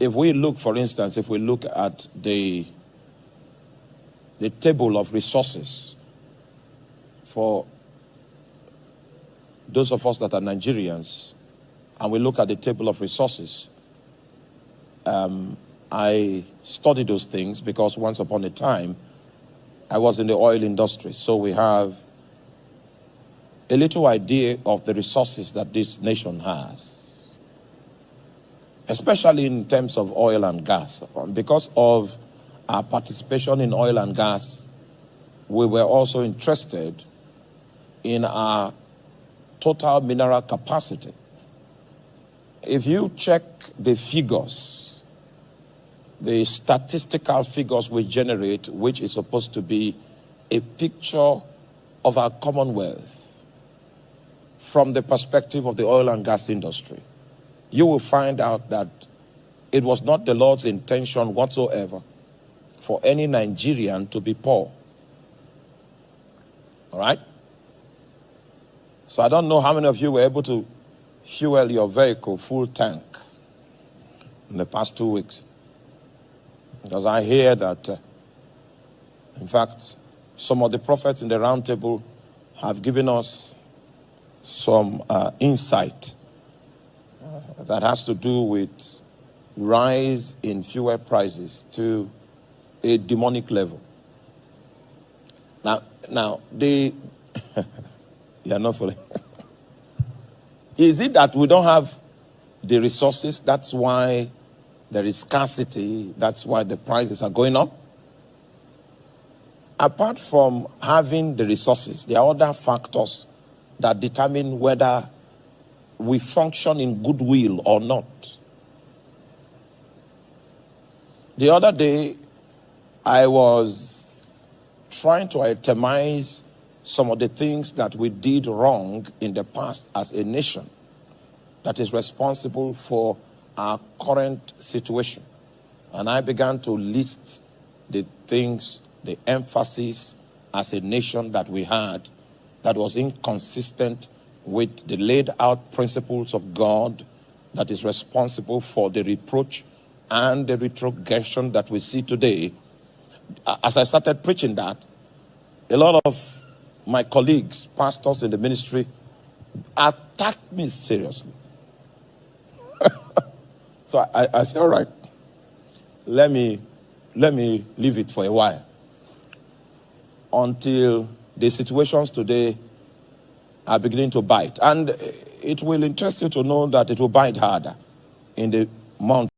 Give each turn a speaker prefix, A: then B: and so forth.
A: if we look, for instance, if we look at the table of resources for those of us that are Nigerians, and we look at the table of resources, I study those things because once upon a time, I was in the oil industry. So we have a little idea of the resources that this nation has, especially in terms of oil and gas. Because of our participation in oil and gas, we were also interested in our total mineral capacity. If you check the figures, the statistical figures we generate, which is supposed to be a picture of our Commonwealth from the perspective of the oil and gas industry, you will find out that it was not the Lord's intention whatsoever for any Nigerian to be poor. All right? So I don't know how many of you were able to fuel your vehicle full tank in the past 2 weeks. Because I hear that, in fact, some of the prophets in the round table have given us some insight that has to do with rise in fuel prices to a demonic level. Now, you are not following. Is it that we don't have the resources? That's why there is scarcity. That's why the prices are going up. Apart from having the resources, there are other factors that determine whether we function in goodwill or not. The other day, I was trying to itemize some of the things that we did wrong in the past as a nation that is responsible for our current situation. And I began to list the things, the emphasis as a nation that we had that was inconsistent with the laid out principles of God that is responsible for the reproach and the retrogression that we see today. As I started preaching that, a lot of my colleagues, pastors in the ministry, attacked me seriously. So I said, all right, let me leave it for a while until the situations today are beginning to bite. And it will interest you to know that it will bite harder in the month